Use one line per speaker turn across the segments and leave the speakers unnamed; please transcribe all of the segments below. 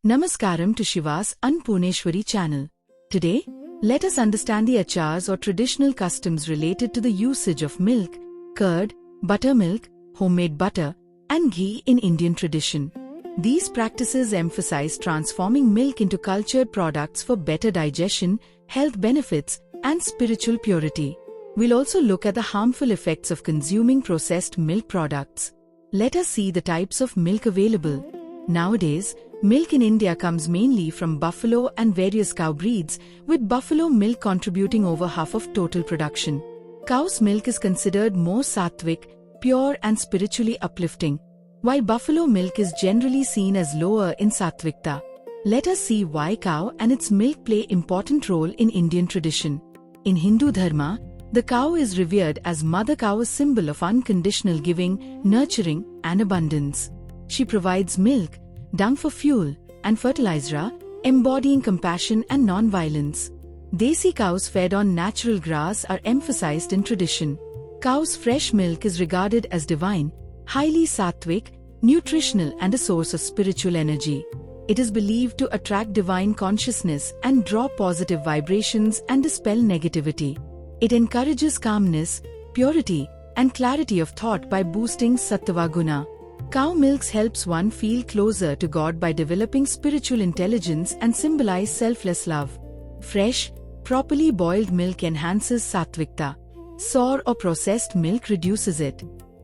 Namaskaram to Shiva's Annapurneshwari channel. Today, let us understand the achars or traditional customs related to the usage of milk, curd, buttermilk, homemade butter, and ghee in Indian tradition. These practices emphasize transforming milk into cultured products for better digestion, health benefits, and spiritual purity. We'll also look at the harmful effects of consuming processed milk products. Let us see the types of milk available. Nowadays, milk in India comes mainly from buffalo and various cow breeds, with buffalo milk contributing over half of total production. Cow's milk is considered more sattvic, pure and spiritually uplifting, while buffalo milk is generally seen as lower in sattvikta. Let us see why cow and its milk play important role in Indian tradition. In Hindu Dharma, the cow is revered as Mother Cow, a symbol of unconditional giving, nurturing, and abundance. She provides milk, dung for fuel, and fertilizer, embodying compassion and non-violence. Desi cows fed on natural grass are emphasized in tradition. Cow's fresh milk is regarded as divine, highly sattvic, nutritional, and a source of spiritual energy. It is believed to attract divine consciousness and draw positive vibrations and dispel negativity. It encourages calmness, purity, and clarity of thought by boosting sattva guna. Cow milk helps one feel closer to God by developing spiritual intelligence and symbolize selfless love. Fresh, properly boiled milk enhances sattvikta. Sour or processed milk reduces it.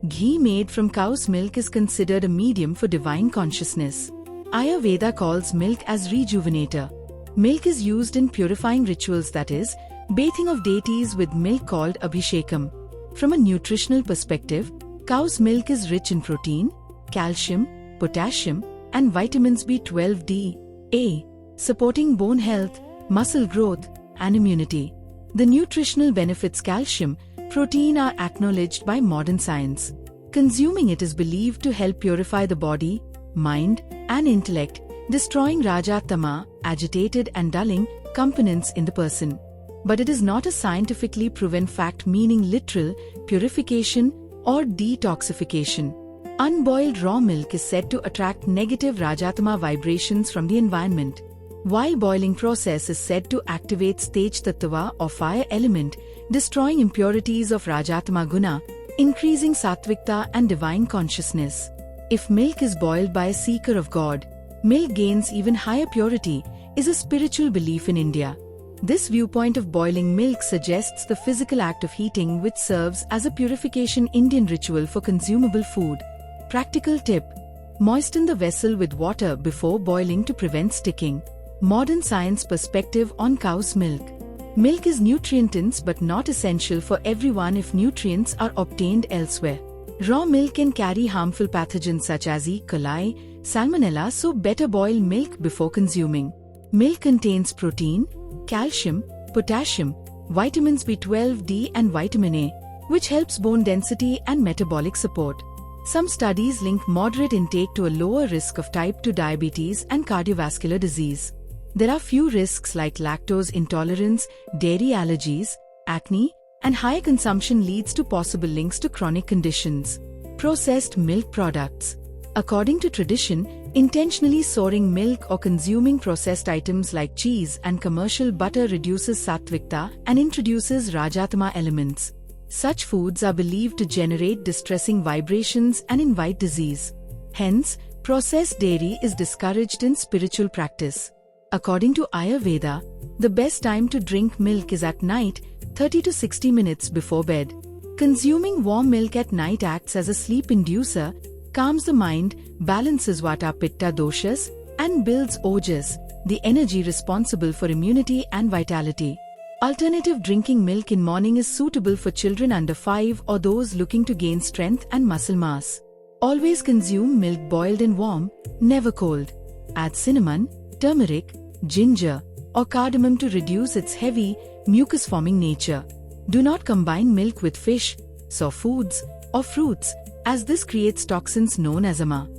Ghee made from cow's milk is considered a medium for divine consciousness. Ayurveda calls milk as rejuvenator. Milk is used in purifying rituals, that is, bathing of deities with milk called abhishekam. From a nutritional perspective, cow's milk is rich in protein, calcium, potassium, and vitamins B12D, A, supporting bone health, muscle growth, and immunity. The nutritional benefits calcium, protein are acknowledged by modern science. Consuming it is believed to help purify the body, mind, and intellect, destroying Rajatama, agitated and dulling, components in the person. But it is not a scientifically proven fact, meaning literal purification or detoxification. Unboiled raw milk is said to attract negative Rajatama vibrations from the environment, while boiling process is said to activate Tej Tattva or fire element, destroying impurities of Rajatama guna, increasing sattvikta and divine consciousness. If milk is boiled by a seeker of God, milk gains even higher purity, is a spiritual belief in India. This viewpoint of boiling milk suggests the physical act of heating, which serves as a purification Indian ritual for consumable food. Practical tip: moisten the vessel with water before boiling to prevent sticking. Modern science perspective on cow's milk. Milk is nutrient-dense but not essential for everyone if nutrients are obtained elsewhere. Raw milk can carry harmful pathogens such as E. coli, salmonella, so better boil milk before consuming. Milk contains protein, calcium, potassium, vitamins B12D and vitamin A, which helps bone density and metabolic support. Some studies link moderate intake to a lower risk of type 2 diabetes and cardiovascular disease. There are few risks like lactose intolerance, dairy allergies, acne, and higher consumption leads to possible links to chronic conditions. Processed milk products. According to tradition, intentionally storing milk or consuming processed items like cheese and commercial butter reduces sattvikta and introduces Rajatama elements. Such foods are believed to generate distressing vibrations and invite disease. Hence, processed dairy is discouraged in spiritual practice. According to Ayurveda, the best time to drink milk is at night, 30 to 60 minutes before bed. Consuming warm milk at night acts as a sleep inducer, calms the mind, balances Vata Pitta doshas, and builds ojas, the energy responsible for immunity and vitality. Alternative: drinking milk in morning is suitable for children under 5 or those looking to gain strength and muscle mass. Always consume milk boiled and warm, never cold. Add cinnamon, turmeric, ginger, or cardamom to reduce its heavy, mucus-forming nature. Do not combine milk with fish, soft foods, or fruits, as this creates toxins known as ama.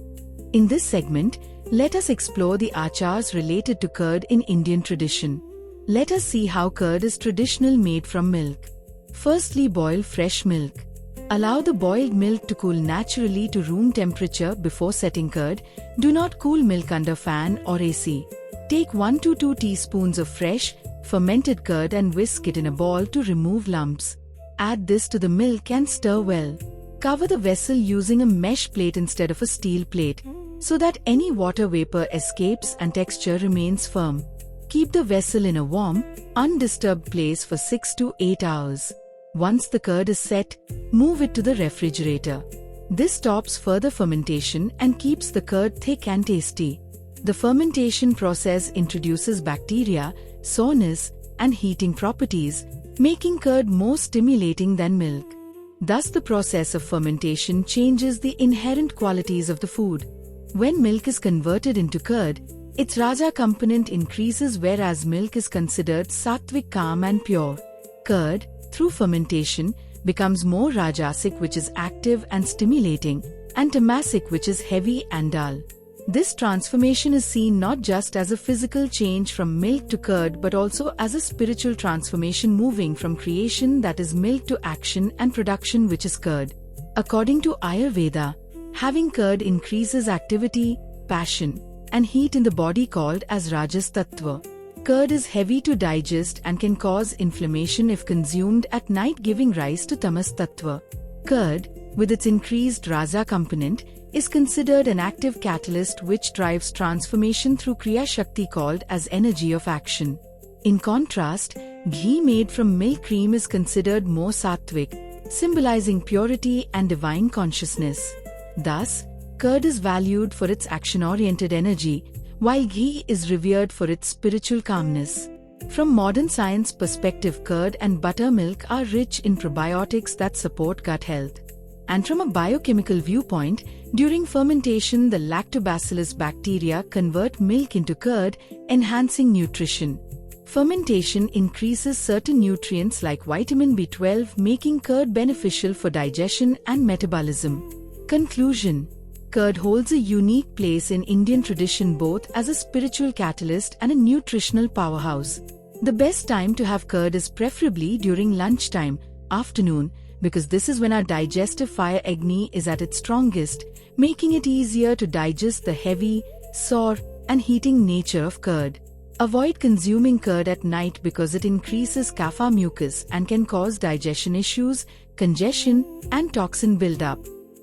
In this segment, let us explore the achars related to curd in Indian tradition. Let us see how curd is traditional made from milk. Firstly, boil fresh milk. Allow the boiled milk to cool naturally to room temperature before setting curd. Do not cool milk under fan or AC. Take 1 to 2 teaspoons of fresh, fermented curd and whisk it in a ball to remove lumps. Add this to the milk and stir well. Cover the vessel using a mesh plate instead of a steel plate, so that any water vapor escapes and texture remains firm. Keep the vessel in a warm, undisturbed place for 6 to 8 hours. Once the curd is set, move it to the refrigerator. This stops further fermentation and keeps the curd thick and tasty. The fermentation process introduces bacteria, sourness, and heating properties, making curd more stimulating than milk. Thus, the process of fermentation changes the inherent qualities of the food. When milk is converted into curd, its Raja component increases, whereas milk is considered sattvic, calm and pure. Curd, through fermentation, becomes more Rajasic, which is active and stimulating, and Tamasic, which is heavy and dull. This transformation is seen not just as a physical change from milk to curd but also as a spiritual transformation, moving from creation, that is milk, to action and production, which is curd. According to Ayurveda, having curd increases activity, passion, and heat in the body, called as Rajas Tattva. Curd is heavy to digest and can cause inflammation if consumed at night, giving rise to Tamas Tattva. Curd, with its increased Raja component, is considered an active catalyst which drives transformation through Kriya Shakti, called as energy of action. In contrast, ghee made from milk cream is considered more sattvic, symbolizing purity and divine consciousness. Thus, curd is valued for its action-oriented energy, while ghee is revered for its spiritual calmness. From modern science perspective, curd and buttermilk are rich in probiotics that support gut health. And from a biochemical viewpoint, during fermentation, the lactobacillus bacteria convert milk into curd, enhancing nutrition. Fermentation increases certain nutrients like vitamin B12, making curd beneficial for digestion and metabolism. Conclusion: curd holds a unique place in Indian tradition, both as a spiritual catalyst and a nutritional powerhouse. The best time to have curd is preferably during lunchtime, afternoon, because this is when our digestive fire Agni is at its strongest, making it easier to digest the heavy, sour, and heating nature of curd. Avoid consuming curd at night because it increases kapha mucus and can cause digestion issues, congestion, and toxin buildup.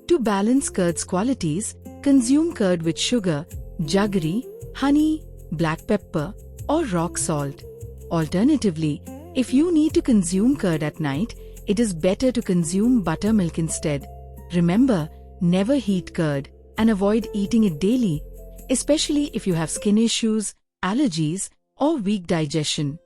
To balance curd's qualities, consume curd with sugar, jaggery, honey, black pepper, or rock salt. Alternatively, if you need to consume curd at night, it is better to consume buttermilk instead. Remember, never heat curd and avoid eating it daily, especially if you have skin issues, allergies, or weak digestion.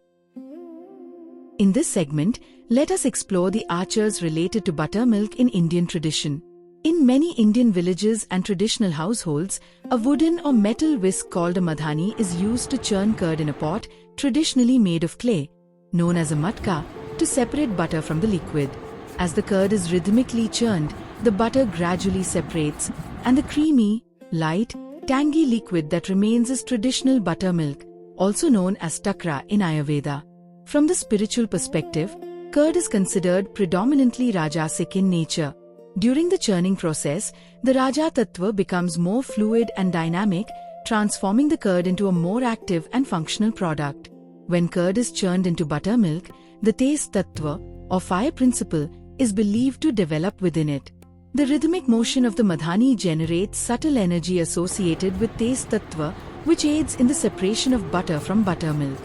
In this segment, let us explore the achars related to buttermilk in Indian tradition. In many Indian villages and traditional households, a wooden or metal whisk called a madhani is used to churn curd in a pot, traditionally made of clay, known as a matka, to separate butter from the liquid. As the curd is rhythmically churned, the butter gradually separates, and the creamy, light, tangy liquid that remains is traditional buttermilk, also known as takra in Ayurveda. From the spiritual perspective, curd is considered predominantly Rajasic in nature. During the churning process, the Raja Tattva becomes more fluid and dynamic, transforming the curd into a more active and functional product. When curd is churned into buttermilk, the Taste Tattva, or fire principle, is believed to develop within it. The rhythmic motion of the madhani generates subtle energy associated with Taste Tattva, which aids in the separation of butter from buttermilk.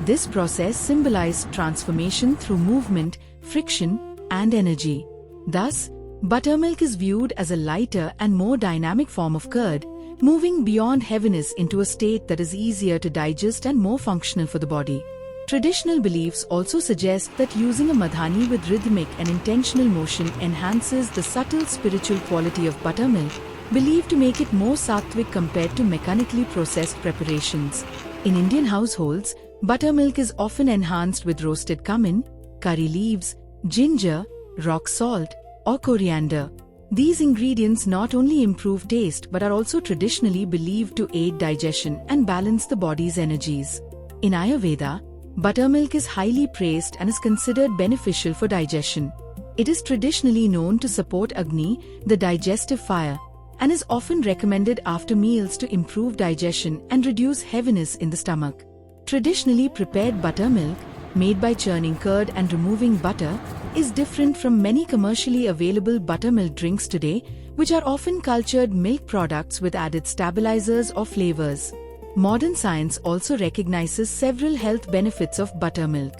This process symbolizes transformation through movement, friction, and energy. Thus, buttermilk is viewed as a lighter and more dynamic form of curd, moving beyond heaviness into a state that is easier to digest and more functional for the body. Traditional beliefs also suggest that using a madhani with rhythmic and intentional motion enhances the subtle spiritual quality of buttermilk, believed to make it more sattvic compared to mechanically processed preparations. In Indian households, buttermilk is often enhanced with roasted cumin, curry leaves, ginger, rock salt, or coriander. These ingredients not only improve taste but are also traditionally believed to aid digestion and balance the body's energies. In Ayurveda, buttermilk is highly praised and is considered beneficial for digestion. It is traditionally known to support Agni, the digestive fire, and is often recommended after meals to improve digestion and reduce heaviness in the stomach. Traditionally prepared buttermilk, made by churning curd and removing butter, is different from many commercially available buttermilk drinks today, which are often cultured milk products with added stabilizers or flavors. Modern science also recognizes several health benefits of buttermilk.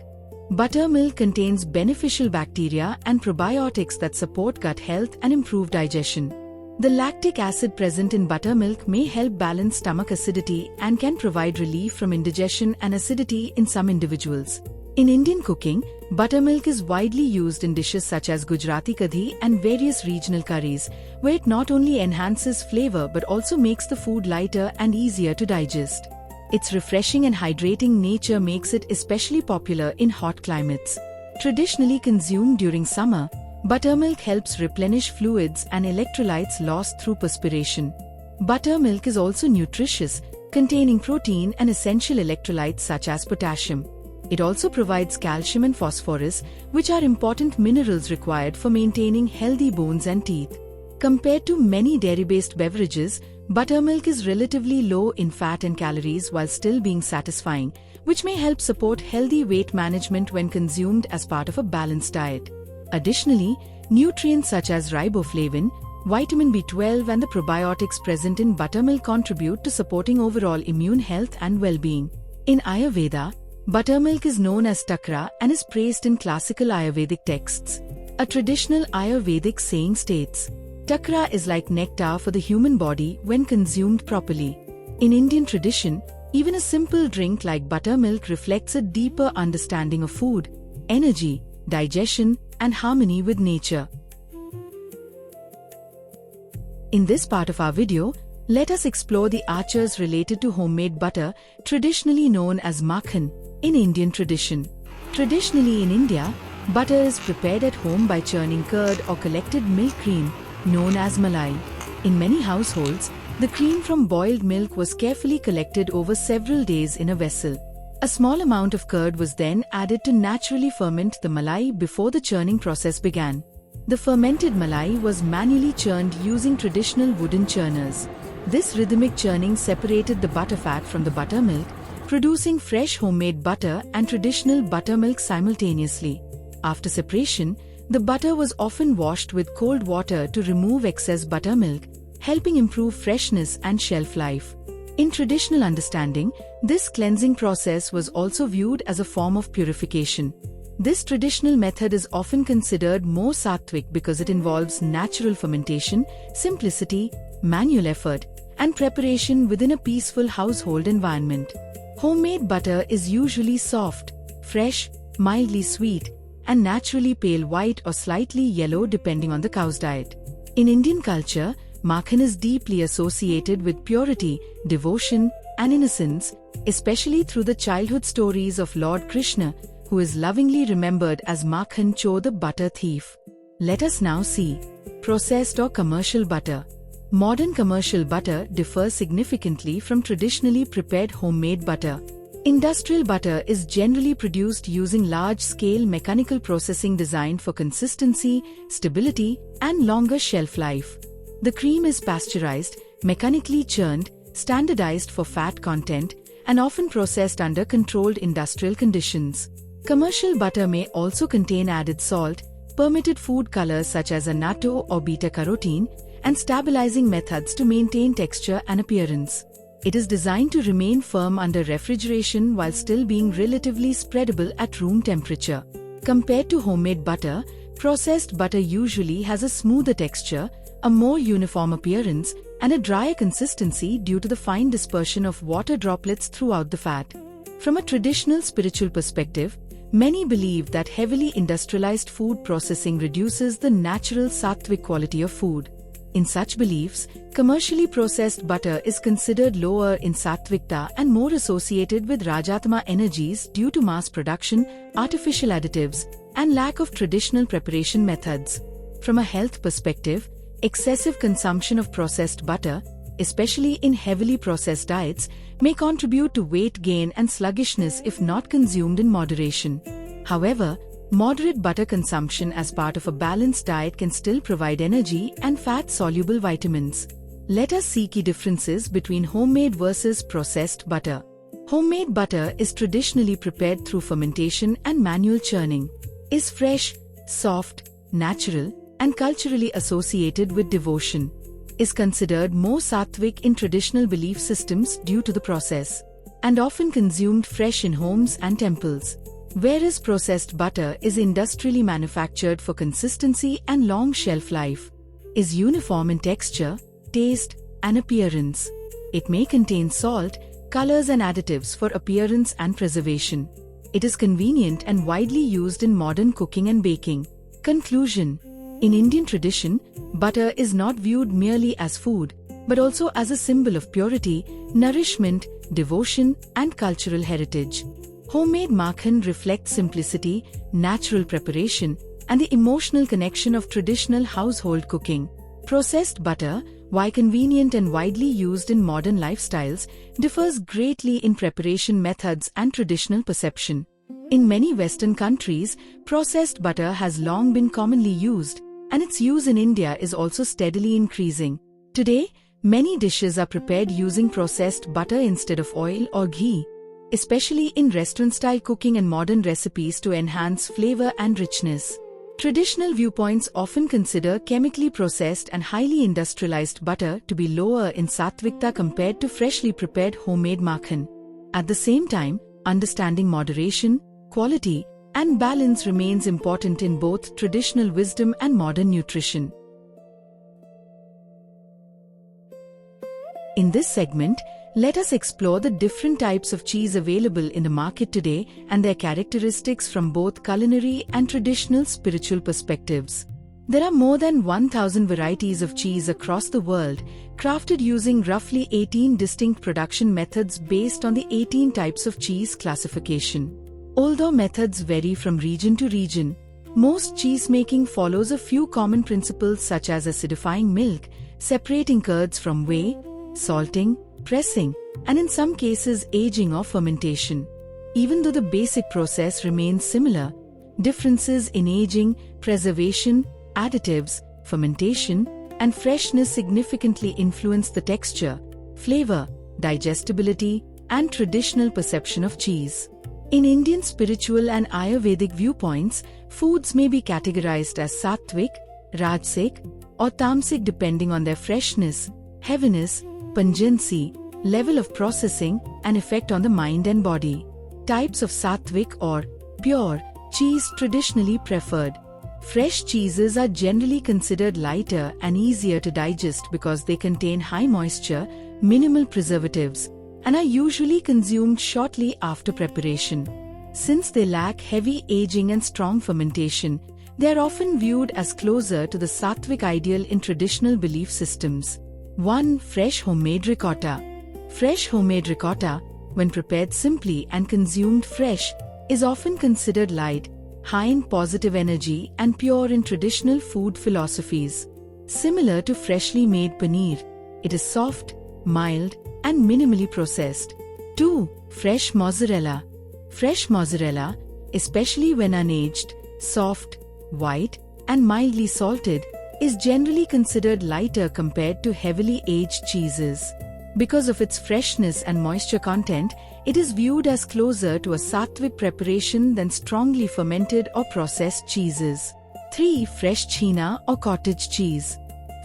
Buttermilk contains beneficial bacteria and probiotics that support gut health and improve digestion. The lactic acid present in buttermilk may help balance stomach acidity and can provide relief from indigestion and acidity in some individuals. In Indian cooking, buttermilk is widely used in dishes such as Gujarati kadhi and various regional curries, where it not only enhances flavor but also makes the food lighter and easier to digest. Its refreshing and hydrating nature makes it especially popular in hot climates. Traditionally consumed during summer, buttermilk helps replenish fluids and electrolytes lost through perspiration. Buttermilk is also nutritious, containing protein and essential electrolytes such as potassium. It also provides calcium and phosphorus, which are important minerals required for maintaining healthy bones and teeth. Compared to many dairy-based beverages, buttermilk is relatively low in fat and calories while still being satisfying, which may help support healthy weight management when consumed as part of a balanced diet. Additionally, nutrients such as riboflavin, vitamin B12 and the probiotics present in buttermilk contribute to supporting overall immune health and well-being. In Ayurveda, buttermilk is known as takra and is praised in classical Ayurvedic texts. A traditional Ayurvedic saying states, "Takra is like nectar for the human body when consumed properly." In Indian tradition, even a simple drink like buttermilk reflects a deeper understanding of food, energy, digestion, and harmony with nature. In this part of our video, let us explore the achars related to homemade butter, traditionally known as makhan, in Indian tradition. Traditionally in India, butter is prepared at home by churning curd or collected milk cream, known as malai. In many households, the cream from boiled milk was carefully collected over several days in a vessel. A small amount of curd was then added to naturally ferment the malai before the churning process began. The fermented malai was manually churned using traditional wooden churners. This rhythmic churning separated the butterfat from the buttermilk, producing fresh homemade butter and traditional buttermilk simultaneously. After separation, the butter was often washed with cold water to remove excess buttermilk, helping improve freshness and shelf life. In traditional understanding, this cleansing process was also viewed as a form of purification. This traditional method is often considered more sattvic because it involves natural fermentation, simplicity, manual effort, and preparation within a peaceful household environment. Homemade butter is usually soft, fresh, mildly sweet, and naturally pale white or slightly yellow depending on the cow's diet. In Indian culture, makhan is deeply associated with purity, devotion, and innocence, especially through the childhood stories of Lord Krishna, who is lovingly remembered as Makhan Chor, the butter thief. Let us now see processed or commercial butter. Modern commercial butter differs significantly from traditionally prepared homemade butter. Industrial butter is generally produced using large-scale mechanical processing designed for consistency, stability, and longer shelf life. The cream is pasteurized, mechanically churned, standardized for fat content, and often processed under controlled industrial conditions. Commercial butter may also contain added salt, permitted food colors such as annatto or beta-carotene, and stabilizing methods to maintain texture and appearance. It is designed to remain firm under refrigeration while still being relatively spreadable at room temperature. Compared to homemade butter, processed butter usually has a smoother texture, a more uniform appearance, and a drier consistency due to the fine dispersion of water droplets throughout the fat. From a traditional spiritual perspective, many believe that heavily industrialized food processing reduces the natural sattvic quality of food. In such beliefs, commercially processed butter is considered lower in sattvikta and more associated with Rajatma energies due to mass production, artificial additives, and lack of traditional preparation methods. From a health perspective, excessive consumption of processed butter, especially in heavily processed diets, may contribute to weight gain and sluggishness if not consumed in moderation. However, Moderate butter consumption as part of a balanced diet can still provide energy and fat-soluble vitamins. Let us see key differences between homemade versus processed butter. Homemade butter is traditionally prepared through fermentation and manual churning, is fresh, soft, natural, and culturally associated with devotion, is considered more sattvic in traditional belief systems due to the process, and often consumed fresh in homes and temples. Whereas processed butter is industrially manufactured for consistency and long shelf life, is uniform in texture, taste, and appearance. It may contain salt, colors and additives for appearance and preservation. It is convenient and widely used in modern cooking and baking. Conclusion: in Indian tradition, butter is not viewed merely as food, but also as a symbol of purity, nourishment, devotion, and cultural heritage. Homemade makhan reflects simplicity, natural preparation, and the emotional connection of traditional household cooking. Processed butter, while convenient and widely used in modern lifestyles, differs greatly in preparation methods and traditional perception. In many Western countries, processed butter has long been commonly used, and its use in India is also steadily increasing. Today, many dishes are prepared using processed butter instead of oil or ghee, especially in restaurant-style cooking and modern recipes to enhance flavor and richness. Traditional viewpoints often consider chemically processed and highly industrialized butter to be lower in sattvikta compared to freshly prepared homemade makhan. At the same time, understanding moderation, quality, and balance remains important in both traditional wisdom and modern nutrition. In this segment, let us explore the different types of cheese available in the market today and their characteristics from both culinary and traditional spiritual perspectives. There are more than 1,000 varieties of cheese across the world, crafted using roughly 18 distinct production methods based on the 18 types of cheese classification. Although methods vary from region to region, most cheese making follows a few common principles such as acidifying milk, separating curds from whey, salting, pressing, and in some cases aging or fermentation. Even though the basic process remains similar, differences in aging, preservation, additives, fermentation, and freshness significantly influence the texture, flavor, digestibility, and traditional perception of cheese. In Indian spiritual and Ayurvedic viewpoints, foods may be categorized as sattvic, rajasic, or tamasic depending on their freshness, heaviness, pungency, level of processing, and effect on the mind and body. Types of sattvic or pure cheese traditionally preferred. Fresh cheeses are generally considered lighter and easier to digest because they contain high moisture, minimal preservatives, and are usually consumed shortly after preparation. Since they lack heavy aging and strong fermentation, they are often viewed as closer to the sattvic ideal in traditional belief systems. 1. Fresh homemade ricotta. Fresh homemade ricotta, when prepared simply and consumed fresh, is often considered light, high in positive energy and pure in traditional food philosophies. Similar to freshly made paneer, it is soft, mild, and minimally processed. 2. Fresh mozzarella. Fresh mozzarella, especially when unaged, soft, white, and mildly salted, is generally considered lighter compared to heavily aged cheeses. Because of its freshness and moisture content, it is viewed as closer to a sattvic preparation than strongly fermented or processed cheeses. 3. Fresh chhena or cottage cheese.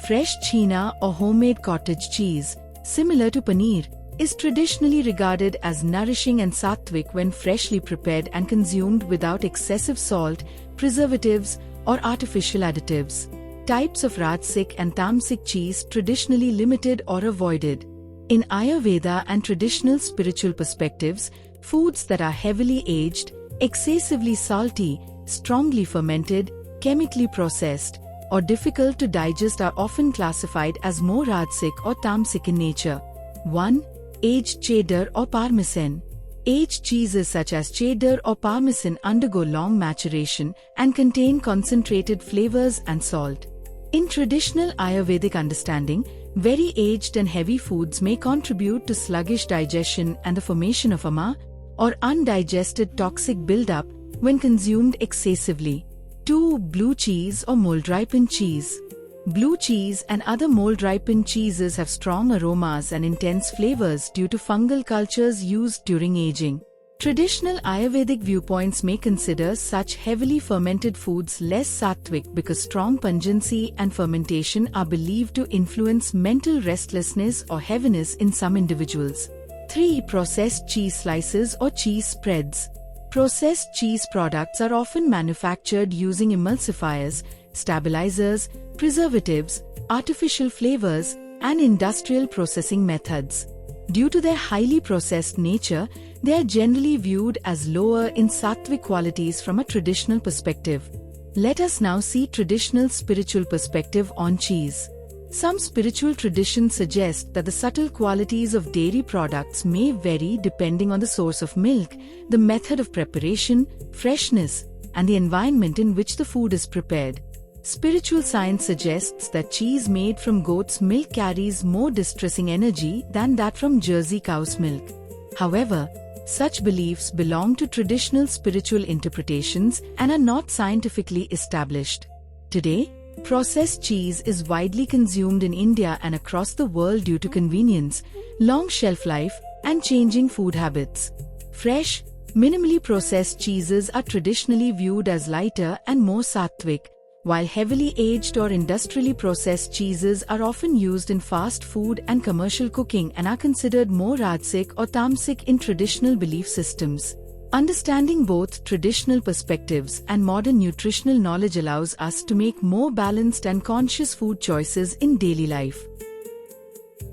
Fresh chhena or homemade cottage cheese, similar to paneer, is traditionally regarded as nourishing and sattvic when freshly prepared and consumed without excessive salt, preservatives, or artificial additives. Types of rajasic and tamasic cheese traditionally limited or avoided. In Ayurveda and traditional spiritual perspectives, foods that are heavily aged, excessively salty, strongly fermented, chemically processed, or difficult to digest are often classified as more rajasic or tamasic in nature. 1. Aged cheddar or parmesan. Aged cheeses such as cheddar or parmesan undergo long maturation and contain concentrated flavors and salt. In traditional Ayurvedic understanding, very aged and heavy foods may contribute to sluggish digestion and the formation of ama, or undigested toxic buildup, when consumed excessively. 2. Blue cheese or mold-ripened cheese. Blue cheese and other mold-ripened cheeses have strong aromas and intense flavors due to fungal cultures used during aging. Traditional Ayurvedic viewpoints may consider such heavily fermented foods less sattvic because strong pungency and fermentation are believed to influence mental restlessness or heaviness in some individuals. 3. Processed cheese slices or cheese spreads. Processed cheese products are often manufactured using emulsifiers, stabilizers, preservatives, artificial flavors, and industrial processing methods. Due to their highly processed nature, they are generally viewed as lower in sattvic qualities from a traditional perspective. Let us now see traditional spiritual perspective on cheese. Some spiritual traditions suggest that the subtle qualities of dairy products may vary depending on the source of milk, the method of preparation, freshness, and the environment in which the food is prepared. Spiritual science suggests that cheese made from goat's milk carries more distressing energy than that from Jersey cow's milk. However, such beliefs belong to traditional spiritual interpretations and are not scientifically established. Today, processed cheese is widely consumed in India and across the world due to convenience, long shelf life, and changing food habits. Fresh, minimally processed cheeses are traditionally viewed as lighter and more sattvic, while heavily aged or industrially processed cheeses are often used in fast food and commercial cooking and are considered more rajasic or tamasic in traditional belief systems. Understanding both traditional perspectives and modern nutritional knowledge allows us to make more balanced and conscious food choices in daily life.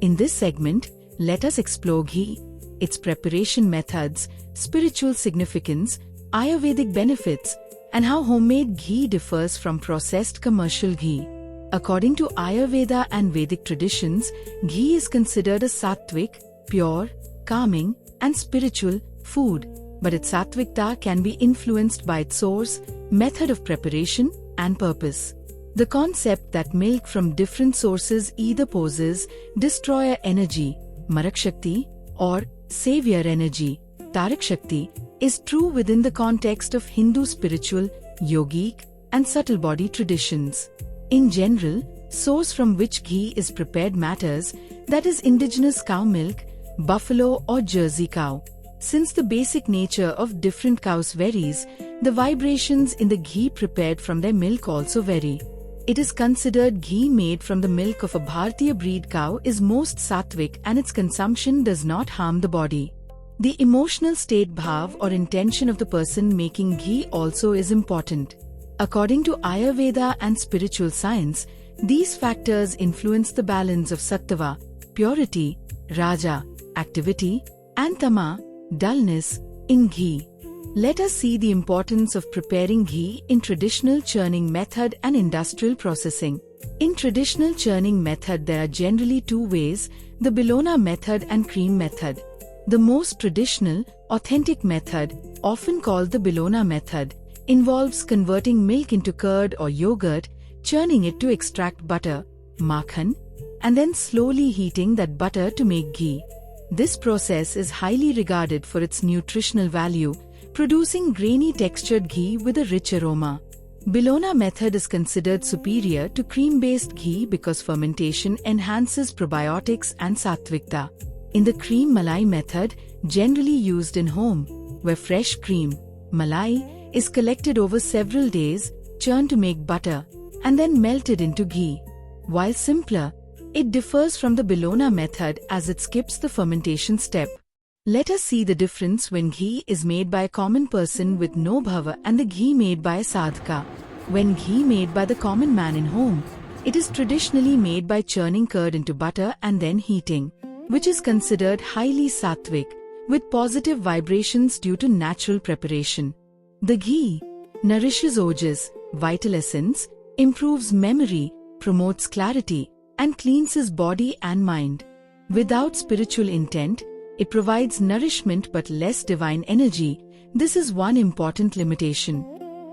In this segment, let us explore ghee, its preparation methods, spiritual significance, Ayurvedic benefits, and how homemade ghee differs from processed commercial ghee. According to Ayurveda and Vedic traditions, ghee is considered a sattvic, pure, calming, and spiritual food, but its sattvikta can be influenced by its source, method of preparation, and purpose. The concept that milk from different sources either possesses destroyer energy, Marak Shakti, or savior energy, Tarak Shakti, is true within the context of Hindu spiritual, yogic, and subtle body traditions. In general, source from which ghee is prepared matters, that is indigenous cow milk, buffalo or Jersey cow. Since the basic nature of different cows varies, the vibrations in the ghee prepared from their milk also vary. It is considered ghee made from the milk of a Bharatiya breed cow is most sattvic and its consumption does not harm the body. The emotional state bhav or intention of the person making ghee also is important. According to Ayurveda and spiritual science, these factors influence the balance of sattva, purity, raja, activity, and tama, dullness, in ghee. Let us see the importance of preparing ghee in traditional churning method and industrial processing. In traditional churning method there are generally two ways, the Bellona method and cream method. The most traditional, authentic method, often called the Bellona method, involves converting milk into curd or yogurt, churning it to extract butter, makhan, and then slowly heating that butter to make ghee. This process is highly regarded for its nutritional value, producing grainy textured ghee with a rich aroma. Bellona method is considered superior to cream-based ghee because fermentation enhances probiotics and sattvikta. In the cream malai method, generally used in home, where fresh cream, malai, is collected over several days, churned to make butter, and then melted into ghee. While simpler, it differs from the Bellona method as it skips the fermentation step. Let us see the difference when ghee is made by a common person with no bhava and the ghee made by a sadhaka. When ghee made by the common man in home, it is traditionally made by churning curd into butter and then heating, which is considered highly sattvic, with positive vibrations due to natural preparation. The ghee nourishes ojas, vital essence, improves memory, promotes clarity, and cleanses body and mind. Without spiritual intent, it provides nourishment but less divine energy. This is one important limitation.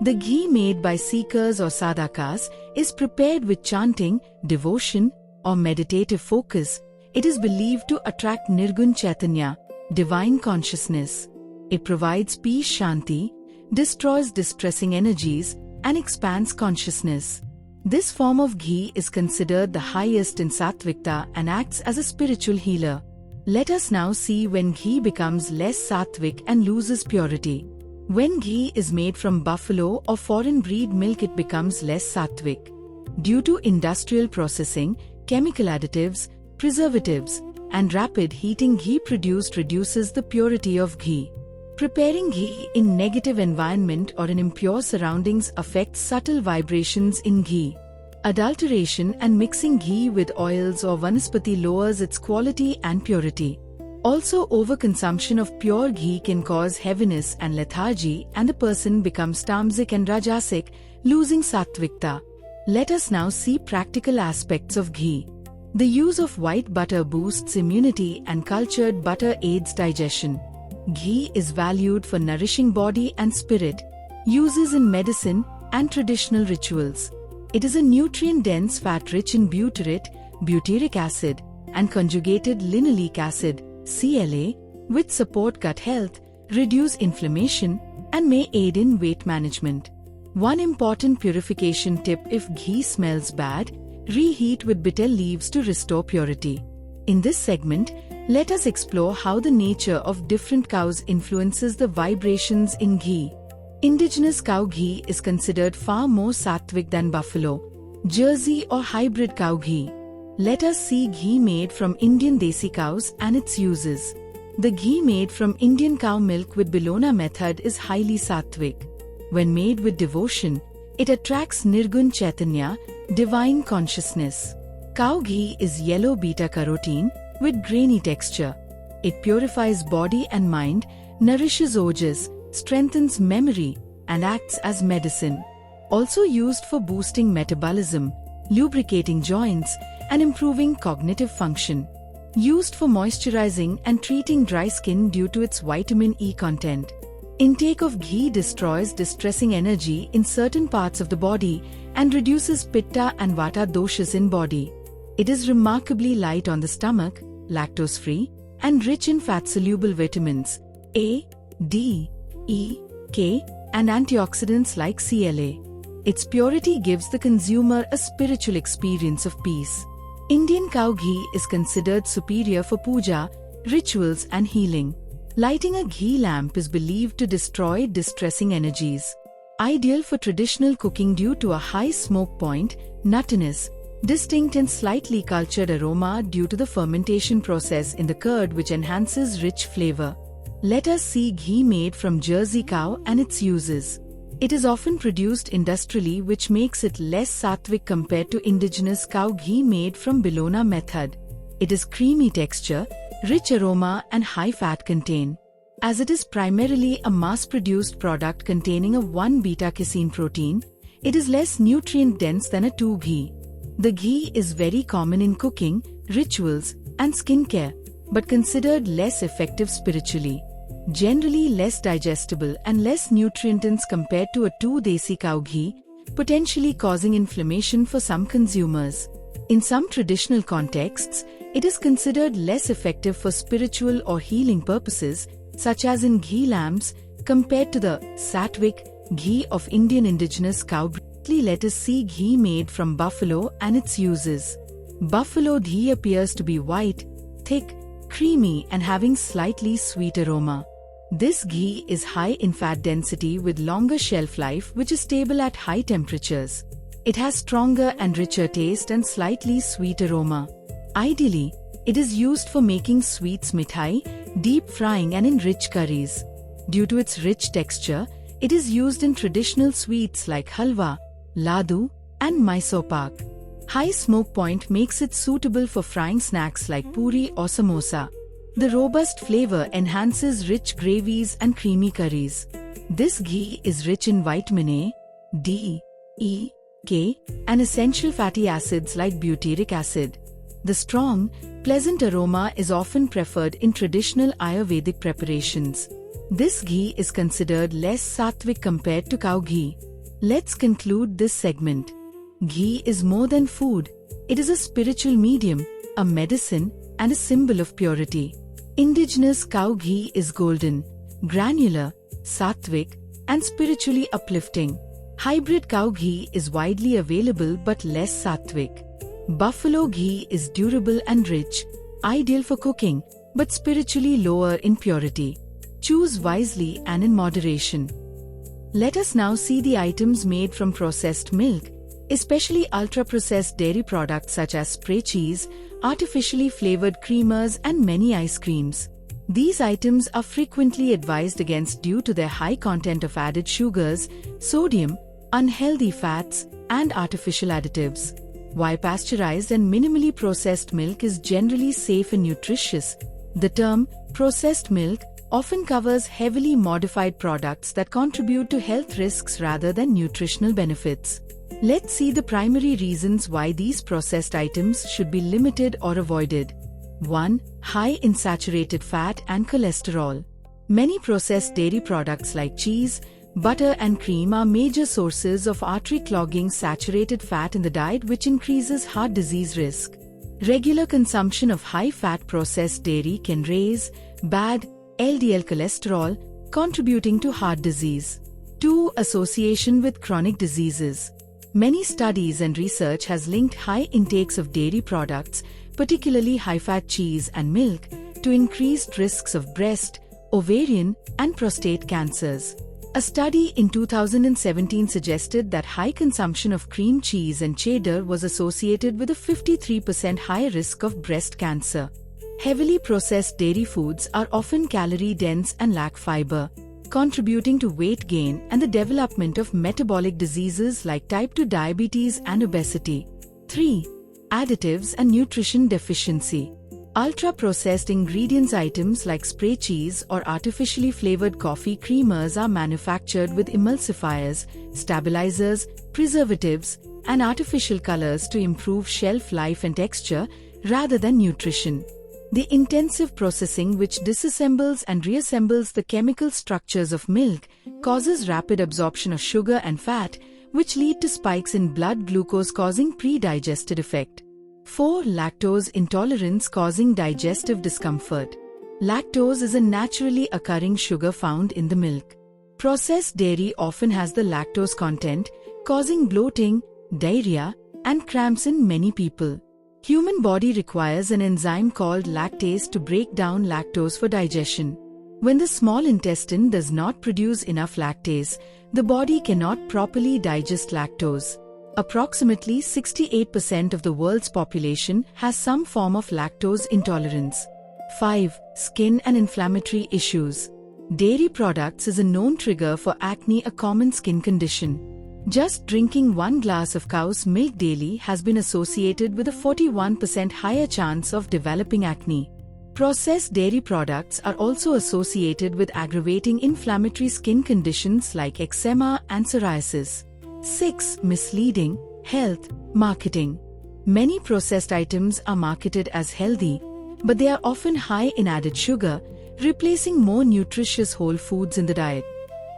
The ghee made by seekers or sadhakas is prepared with chanting, devotion, or meditative focus. It is believed to attract Nirgun Chaitanya, divine consciousness. It provides peace shanti, destroys distressing energies, and expands consciousness. This form of ghee is considered the highest in Sattvikta and acts as a spiritual healer. Let us now see when ghee becomes less Sattvik and loses purity. When ghee is made from buffalo or foreign breed milk, it becomes less Sattvik. Due to industrial processing, chemical additives, preservatives, and rapid heating, ghee produced reduces the purity of ghee. Preparing ghee in negative environment or in impure surroundings affects subtle vibrations in ghee. Adulteration and mixing ghee with oils or vanaspati lowers its quality and purity. Also, overconsumption of pure ghee can cause heaviness and lethargy, and the person becomes tamasic and rajasic, losing sattvikta. Let us now see practical aspects of ghee. The use of white butter boosts immunity and cultured butter aids digestion. Ghee is valued for nourishing body and spirit, uses in medicine and traditional rituals. It is a nutrient-dense fat rich in butyrate, butyric acid, and conjugated linoleic acid, CLA, which support gut health, reduce inflammation, and may aid in weight management. One important purification tip: if ghee smells bad, reheat with betel leaves to restore purity. In this segment, let us explore how the nature of different cows influences the vibrations in ghee. Indigenous cow ghee is considered far more Sattvik than buffalo, Jersey or hybrid cow ghee. Let us see ghee made from Indian desi cows and its uses. The ghee made from Indian cow milk with Bellona method is highly Sattvik. When made with devotion, it attracts Nirgun Chaitanya, divine consciousness. Cow ghee is yellow beta-carotene with grainy texture. It purifies body and mind, nourishes ojas, strengthens memory, and acts as medicine. Also used for boosting metabolism, lubricating joints, and improving cognitive function. Used for moisturizing and treating dry skin due to its vitamin E content. Intake of ghee destroys distressing energy in certain parts of the body and reduces pitta and vata doshas in body. It is remarkably light on the stomach, lactose-free, and rich in fat-soluble vitamins A, D, E, K, and antioxidants like CLA. Its purity gives the consumer a spiritual experience of peace. Indian cow ghee is considered superior for puja, rituals, and healing. Lighting a ghee lamp is believed to destroy distressing energies. Ideal for traditional cooking due to a high smoke point, nuttiness, distinct and slightly cultured aroma due to the fermentation process in the curd which enhances rich flavor. Let us see ghee made from Jersey cow and its uses. It is often produced industrially, which makes it less Sattvik compared to indigenous cow ghee made from Bellona method. It is creamy texture, rich aroma, and high fat content. As it is primarily a mass-produced product containing a 1-beta-casein protein, it is less nutrient-dense than a 2 ghee. The ghee is very common in cooking, rituals, and skincare, but considered less effective spiritually. Generally less digestible and less nutrient-dense compared to a 2 desi cow ghee, potentially causing inflammation for some consumers. In some traditional contexts, it is considered less effective for spiritual or healing purposes, such as in ghee lamps, compared to the Sattvik ghee of Indian indigenous cow. Let us see ghee made from buffalo and its uses. Buffalo ghee appears to be white, thick, creamy, and having slightly sweet aroma. This ghee is high in fat density with longer shelf life, which is stable at high temperatures. It has stronger and richer taste and slightly sweet aroma. Ideally, it is used for making sweets, mithai, deep frying, and in rich curries. Due to its rich texture, it is used in traditional sweets like halwa, ladu, and Mysore pak. High smoke point makes it suitable for frying snacks like puri or samosa. The robust flavor enhances rich gravies and creamy curries. This ghee is rich in vitamin A, D, E, K, and essential fatty acids like butyric acid. The strong, pleasant aroma is often preferred in traditional Ayurvedic preparations. This ghee is considered less Sattvik compared to cow ghee. Let's conclude this segment. Ghee is more than food. It is a spiritual medium, a medicine, and a symbol of purity. Indigenous cow ghee is golden, granular, Sattvik, and spiritually uplifting. Hybrid cow ghee is widely available but less sattvic. Buffalo ghee is durable and rich, ideal for cooking, but spiritually lower in purity. Choose wisely and in moderation. Let us now see the items made from processed milk, especially ultra-processed dairy products such as spray cheese, artificially flavored creamers and many ice creams. These items are frequently advised against due to their high content of added sugars, sodium, unhealthy fats, and artificial additives. While pasteurized and minimally processed milk is generally safe and nutritious, the term processed milk often covers heavily modified products that contribute to health risks rather than nutritional benefits. Let's see the primary reasons why these processed items should be limited or avoided. 1. High in saturated fat and cholesterol. Many processed dairy products like cheese, butter and cream are major sources of artery-clogging saturated fat in the diet, which increases heart disease risk. Regular consumption of high-fat processed dairy can raise bad LDL cholesterol, contributing to heart disease. 2. Association with chronic diseases. Many studies and research has linked high intakes of dairy products, particularly high-fat cheese and milk, to increased risks of breast, ovarian, and prostate cancers. A study in 2017 suggested that high consumption of cream cheese and cheddar was associated with a 53% higher risk of breast cancer. Heavily processed dairy foods are often calorie-dense and lack fiber, contributing to weight gain and the development of metabolic diseases like type 2 diabetes and obesity. 3. Additives and nutrition deficiency. Ultra-processed ingredients items like spray cheese or artificially flavored coffee creamers are manufactured with emulsifiers, stabilizers, preservatives, and artificial colors to improve shelf life and texture rather than nutrition. The intensive processing, which disassembles and reassembles the chemical structures of milk, causes rapid absorption of sugar and fat, which lead to spikes in blood glucose causing pre-digested effect. 4. Lactose intolerance causing digestive discomfort. Lactose is a naturally occurring sugar found in the milk. Processed dairy often has the lactose content, causing bloating, diarrhea, and cramps in many people. Human body requires an enzyme called lactase to break down lactose for digestion. When the small intestine does not produce enough lactase, the body cannot properly digest lactose. Approximately 68% of the world's population has some form of lactose intolerance. 5. Skin and inflammatory issues. Dairy products is a known trigger for acne, a common skin condition. Just drinking 1 glass of cow's milk daily has been associated with a 41% higher chance of developing acne. Processed dairy products are also associated with aggravating inflammatory skin conditions like eczema and psoriasis. 6. Misleading health marketing. Many processed items are marketed as healthy, but they are often high in added sugar, replacing more nutritious whole foods in the diet.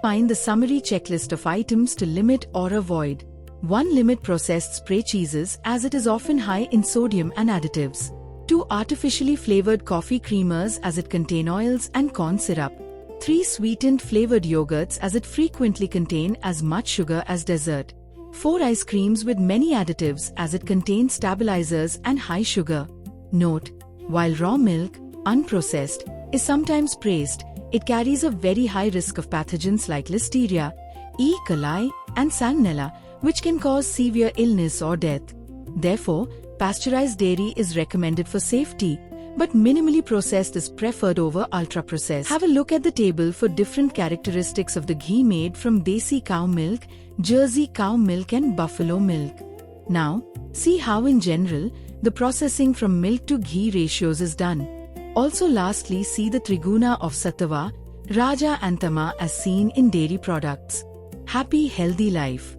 Find the summary checklist of items to limit or avoid. 1. Limit processed spray cheeses as it is often high in sodium and additives. 2. Artificially flavored coffee creamers as it contain oils and corn syrup. 3. Sweetened flavored yogurts as it frequently contain as much sugar as dessert. 4. Ice creams with many additives as it contains stabilizers and high sugar. Note: while raw milk, unprocessed, is sometimes praised, it carries a very high risk of pathogens like Listeria, E. coli, and Salmonella, which can cause severe illness or death. Therefore, pasteurized dairy is recommended for safety, but minimally processed is preferred over ultra-processed. Have a look at the table for different characteristics of the ghee made from Desi cow milk, Jersey cow milk and buffalo milk. Now, see how in general, the processing from milk to ghee ratios is done. Also lastly, see the Triguna of Sattva, Raja and Tama as seen in dairy products. Happy healthy life.